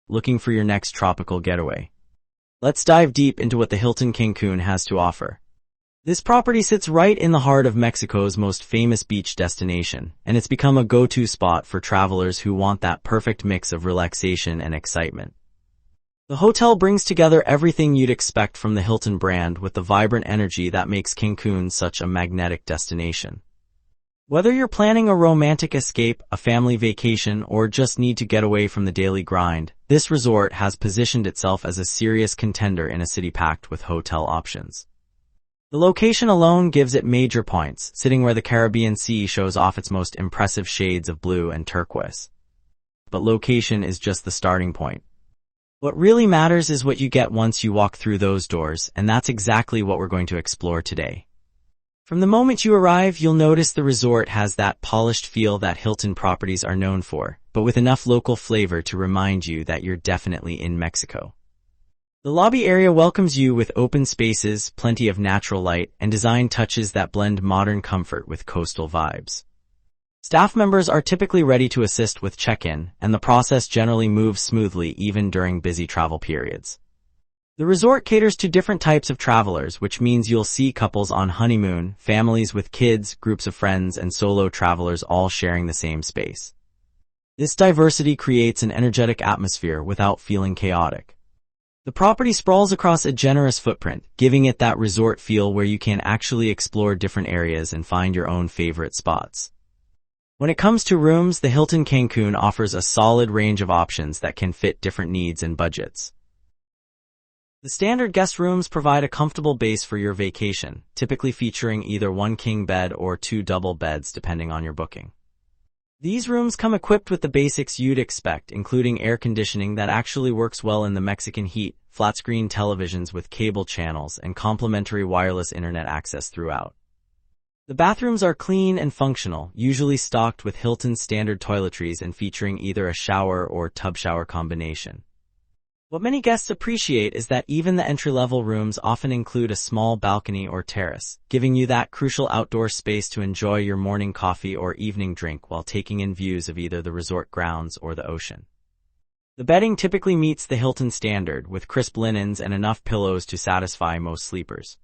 looking for your next tropical getaway. Let's dive deep into what the Hilton Cancun has to offer. This property sits right in the heart of Mexico's most famous beach destination, and it's become a go-to spot for travelers who want that perfect mix of relaxation and excitement. The hotel brings together everything you'd expect from the Hilton brand with the vibrant energy that makes Cancun such a magnetic destination. Whether you're planning a romantic escape, a family vacation, or just need to get away from the daily grind, this resort has positioned itself as a serious contender in a city packed with hotel options. The location alone gives it major points, sitting where the Caribbean Sea shows off its most impressive shades of blue and turquoise. But location is just the starting point. What really matters is what you get once you walk through those doors, and that's exactly what we're going to explore today. From the moment you arrive, you'll notice the resort has that polished feel that Hilton properties are known for, but with enough local flavor to remind you that you're definitely in Mexico. The lobby area welcomes you with open spaces, plenty of natural light, and design touches that blend modern comfort with coastal vibes. Staff members are typically ready to assist with check-in, and the process generally moves smoothly even during busy travel periods. The resort caters to different types of travelers, which means you'll see couples on honeymoon, families with kids, groups of friends, and solo travelers all sharing the same space. This diversity creates an energetic atmosphere without feeling chaotic. The property sprawls across a generous footprint, giving it that resort feel where you can actually explore different areas and find your own favorite spots. When it comes to rooms, the Hilton Cancun offers a solid range of options that can fit different needs and budgets. The standard guest rooms provide a comfortable base for your vacation, typically featuring either one king bed or two double beds depending on your booking. These rooms come equipped with the basics you'd expect, including air conditioning that actually works well in the Mexican heat, flat-screen televisions with cable channels, and complimentary wireless internet access throughout. The bathrooms are clean and functional, usually stocked with Hilton standard toiletries and featuring either a shower or tub shower combination. What many guests appreciate is that even the entry-level rooms often include a small balcony or terrace, giving you that crucial outdoor space to enjoy your morning coffee or evening drink while taking in views of either the resort grounds or the ocean. The bedding typically meets the Hilton standard, with crisp linens and enough pillows to satisfy most sleepers.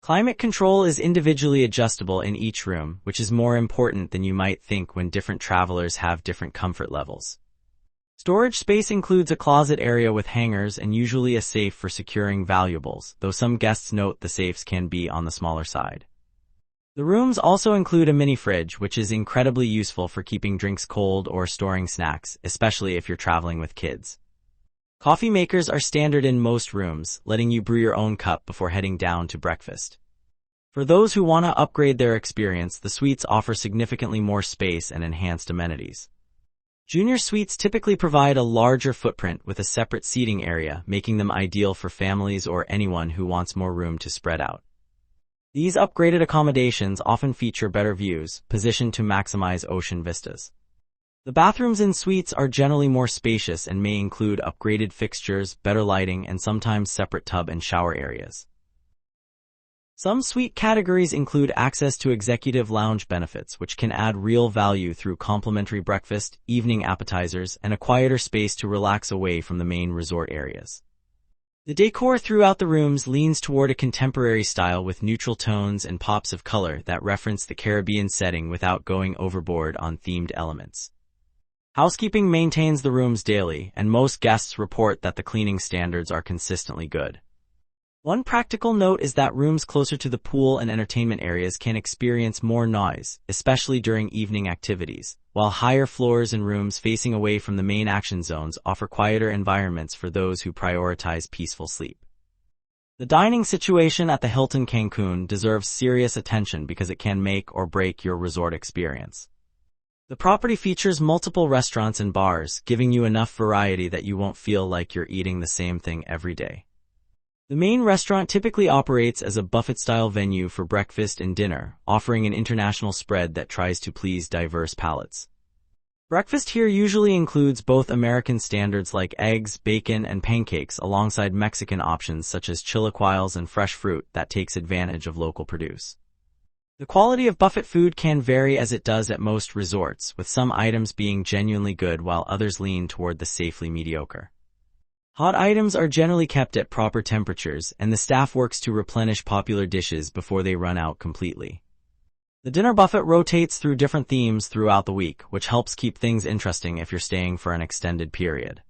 Climate control is individually adjustable in each room, which is more important than you might think when different travelers have different comfort levels. Storage space includes a closet area with hangers and usually a safe for securing valuables, though some guests note the safes can be on the smaller side. The rooms also include a mini fridge, which is incredibly useful for keeping drinks cold or storing snacks, especially if you're traveling with kids. Coffee makers are standard in most rooms, letting you brew your own cup before heading down to breakfast. For those who want to upgrade their experience, the suites offer significantly more space and enhanced amenities. Junior suites typically provide a larger footprint with a separate seating area, making them ideal for families or anyone who wants more room to spread out. These upgraded accommodations often feature better views, positioned to maximize ocean vistas. The bathrooms in suites are generally more spacious and may include upgraded fixtures, better lighting, and sometimes separate tub and shower areas. Some suite categories include access to executive lounge benefits, which can add real value through complimentary breakfast, evening appetizers, and a quieter space to relax away from the main resort areas. The decor throughout the rooms leans toward a contemporary style with neutral tones and pops of color that reference the Caribbean setting without going overboard on themed elements. Housekeeping maintains the rooms daily, and most guests report that the cleaning standards are consistently good. One practical note is that rooms closer to the pool and entertainment areas can experience more noise, especially during evening activities, while higher floors and rooms facing away from the main action zones offer quieter environments for those who prioritize peaceful sleep. The dining situation at the Hilton Cancun deserves serious attention because it can make or break your resort experience. The property features multiple restaurants and bars, giving you enough variety that you won't feel like you're eating the same thing every day. The main restaurant typically operates as a buffet-style venue for breakfast and dinner, offering an international spread that tries to please diverse palates. Breakfast here usually includes both American standards like eggs, bacon, and pancakes alongside Mexican options such as chilaquiles and fresh fruit that takes advantage of local produce. The quality of buffet food can vary as it does at most resorts, with some items being genuinely good while others lean toward the safely mediocre. Hot items are generally kept at proper temperatures, and the staff works to replenish popular dishes before they run out completely. The dinner buffet rotates through different themes throughout the week, which helps keep things interesting if you're staying for an extended period.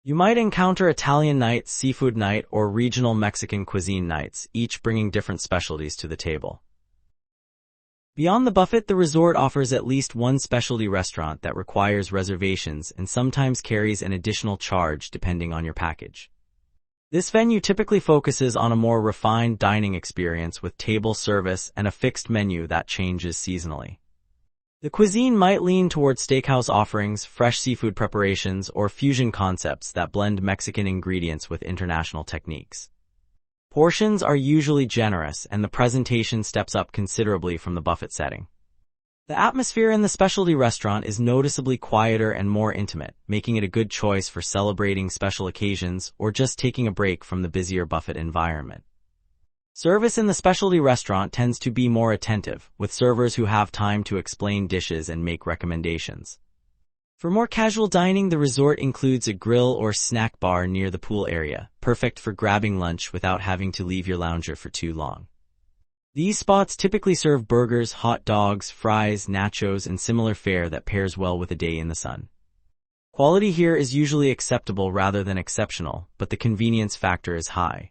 You might encounter Italian nights, seafood night, or regional Mexican cuisine nights, each bringing different specialties to the table. Beyond the buffet, the resort offers at least one specialty restaurant that requires reservations and sometimes carries an additional charge depending on your package. This venue typically focuses on a more refined dining experience with table service and a fixed menu that changes seasonally. The cuisine might lean toward steakhouse offerings, fresh seafood preparations, or fusion concepts that blend Mexican ingredients with international techniques. Portions are usually generous, and the presentation steps up considerably from the buffet setting. The atmosphere in the specialty restaurant is noticeably quieter and more intimate, making it a good choice for celebrating special occasions or just taking a break from the busier buffet environment. Service in the specialty restaurant tends to be more attentive, with servers who have time to explain dishes and make recommendations. For more casual dining, the resort includes a grill or snack bar near the pool area, perfect for grabbing lunch without having to leave your lounger for too long. These spots typically serve burgers, hot dogs, fries, nachos, and similar fare that pairs well with a day in the sun. Quality here is usually acceptable rather than exceptional, but the convenience factor is high.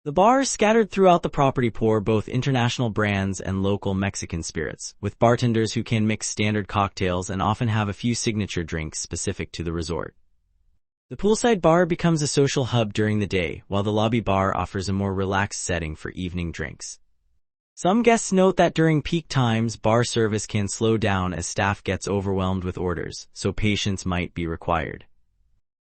The bars scattered throughout the property pour both international brands and local Mexican spirits, with bartenders who can mix standard cocktails and often have a few signature drinks specific to the resort. The poolside bar becomes a social hub during the day, while the lobby bar offers a more relaxed setting for evening drinks. Some guests note that during peak times, bar service can slow down as staff gets overwhelmed with orders, so patience might be required.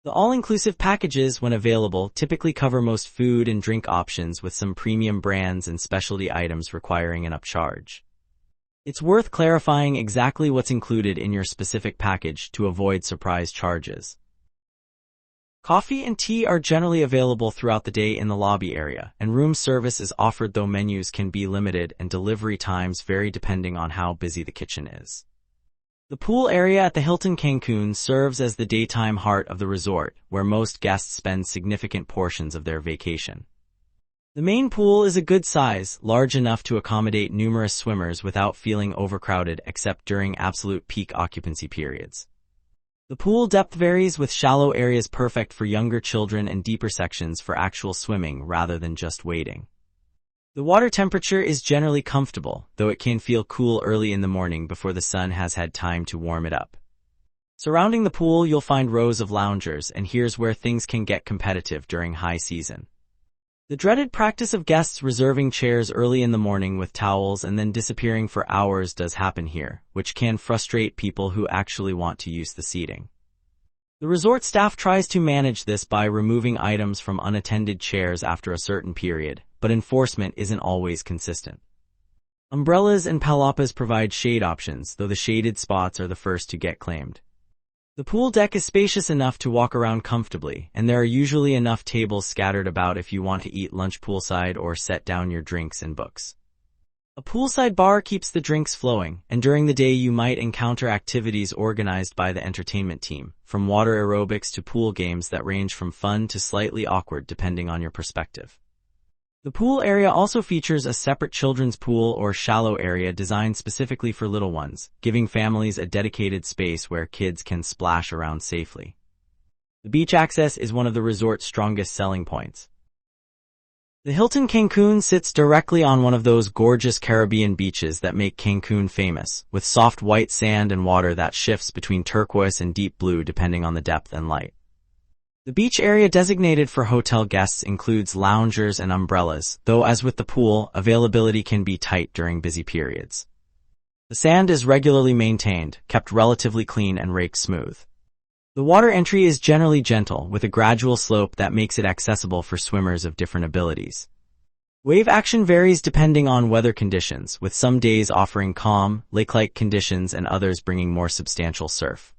The all-inclusive packages, when available, typically cover most food and drink options, with some premium brands and specialty items requiring an upcharge. It's worth clarifying exactly what's included in your specific package to avoid surprise charges. Coffee and tea are generally available throughout the day in the lobby area, and room service is offered, though menus can be limited and delivery times vary depending on how busy the kitchen is. The pool area at the Hilton Cancun serves as the daytime heart of the resort, where most guests spend significant portions of their vacation. The main pool is a good size, large enough to accommodate numerous swimmers without feeling overcrowded except during absolute peak occupancy periods. The pool depth varies, with shallow areas perfect for younger children and deeper sections for actual swimming rather than just wading. The water temperature is generally comfortable, though it can feel cool early in the morning before the sun has had time to warm it up. Surrounding the pool, you'll find rows of loungers, and here's where things can get competitive during high season. The dreaded practice of guests reserving chairs early in the morning with towels and then disappearing for hours does happen here, which can frustrate people who actually want to use the seating. The resort staff tries to manage this by removing items from unattended chairs after a certain period, but enforcement isn't always consistent. Umbrellas and palapas provide shade options, though the shaded spots are the first to get claimed. The pool deck is spacious enough to walk around comfortably, and there are usually enough tables scattered about if you want to eat lunch poolside or set down your drinks and books. A poolside bar keeps the drinks flowing, and during the day you might encounter activities organized by the entertainment team, from water aerobics to pool games that range from fun to slightly awkward depending on your perspective. The pool area also features a separate children's pool or shallow area designed specifically for little ones, giving families a dedicated space where kids can splash around safely. The beach access is one of the resort's strongest selling points. The Hilton Cancun sits directly on one of those gorgeous Caribbean beaches that make Cancun famous, with soft white sand and water that shifts between turquoise and deep blue depending on the depth and light. The beach area designated for hotel guests includes loungers and umbrellas, though as with the pool, availability can be tight during busy periods. The sand is regularly maintained, kept relatively clean and raked smooth. The water entry is generally gentle, with a gradual slope that makes it accessible for swimmers of different abilities. Wave action varies depending on weather conditions, with some days offering calm, lake-like conditions and others bringing more substantial surf.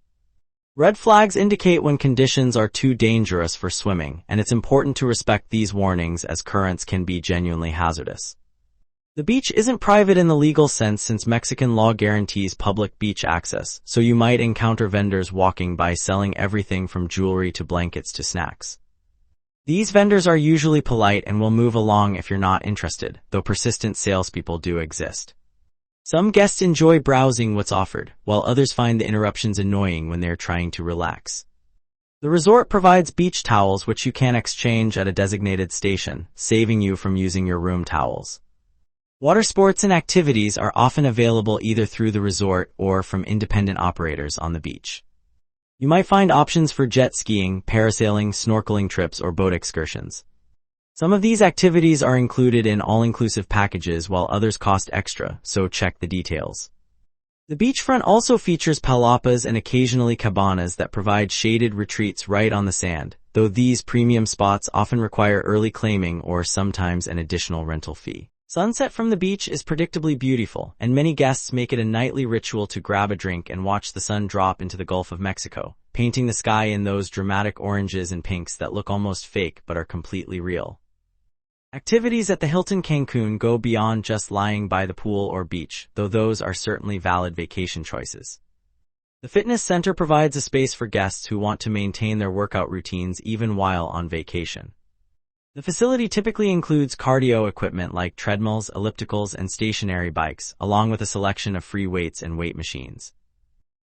Red flags indicate when conditions are too dangerous for swimming, and it's important to respect these warnings as currents can be genuinely hazardous. The beach isn't private in the legal sense since Mexican law guarantees public beach access, so you might encounter vendors walking by selling everything from jewelry to blankets to snacks. These vendors are usually polite and will move along if you're not interested, though persistent salespeople do exist. Some guests enjoy browsing what's offered, while others find the interruptions annoying when they're trying to relax. The resort provides beach towels which you can exchange at a designated station, saving you from using your room towels. Water sports and activities are often available either through the resort or from independent operators on the beach. You might find options for jet skiing, parasailing, snorkeling trips, or boat excursions. Some of these activities are included in all-inclusive packages while others cost extra, so check the details. The beachfront also features palapas and occasionally cabanas that provide shaded retreats right on the sand, though these premium spots often require early claiming or sometimes an additional rental fee. Sunset from the beach is predictably beautiful, and many guests make it a nightly ritual to grab a drink and watch the sun drop into the Gulf of Mexico, painting the sky in those dramatic oranges and pinks that look almost fake but are completely real. Activities at the Hilton Cancun go beyond just lying by the pool or beach, though those are certainly valid vacation choices. The fitness center provides a space for guests who want to maintain their workout routines even while on vacation. The facility typically includes cardio equipment like treadmills, ellipticals, and stationary bikes, along with a selection of free weights and weight machines.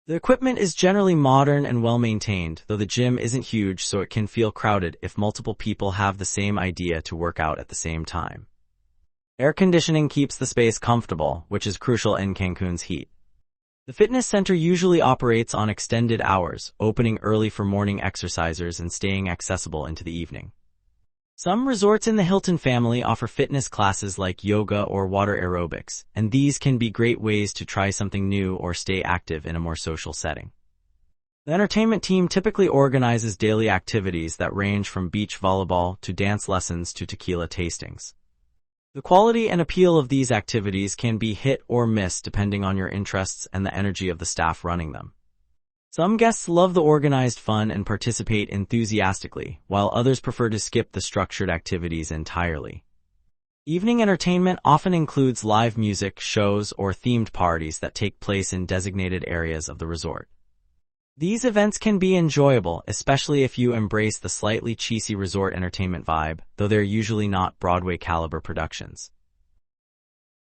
The equipment is generally modern and well-maintained, though the gym isn't huge so it can feel crowded if multiple people have the same idea to work out at the same time. Air conditioning keeps the space comfortable, which is crucial in Cancun's heat. The fitness center usually operates on extended hours, opening early for morning exercisers and staying accessible into the evening. Some resorts in the Hilton family offer fitness classes like yoga or water aerobics, and these can be great ways to try something new or stay active in a more social setting. The entertainment team typically organizes daily activities that range from beach volleyball to dance lessons to tequila tastings. The quality and appeal of these activities can be hit or miss depending on your interests and the energy of the staff running them. Some guests love the organized fun and participate enthusiastically, while others prefer to skip the structured activities entirely. Evening entertainment often includes live music, shows, or themed parties that take place in designated areas of the resort. These events can be enjoyable, especially if you embrace the slightly cheesy resort entertainment vibe, though they're usually not Broadway-caliber productions.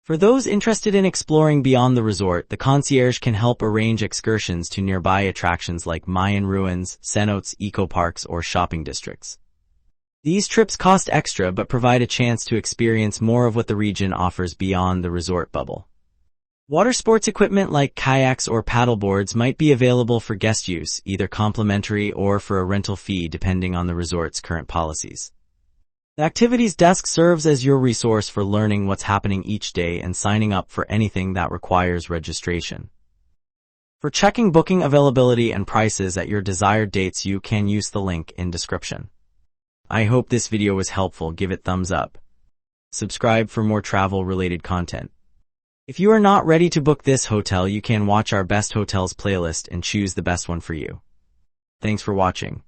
For those interested in exploring beyond the resort, the concierge can help arrange excursions to nearby attractions like Mayan ruins, cenotes, eco-parks, or shopping districts. These trips cost extra but provide a chance to experience more of what the region offers beyond the resort bubble. Water sports equipment like kayaks or paddleboards might be available for guest use, either complimentary or for a rental fee depending on the resort's current policies. The activities desk serves as your resource for learning what's happening each day and signing up for anything that requires registration. For checking booking availability and prices at your desired dates, you can use the link in description. I hope this video was helpful. Give it thumbs up. Subscribe for more travel-related content. If you are not ready to book this hotel, you can watch our best hotels playlist and choose the best one for you. Thanks for watching.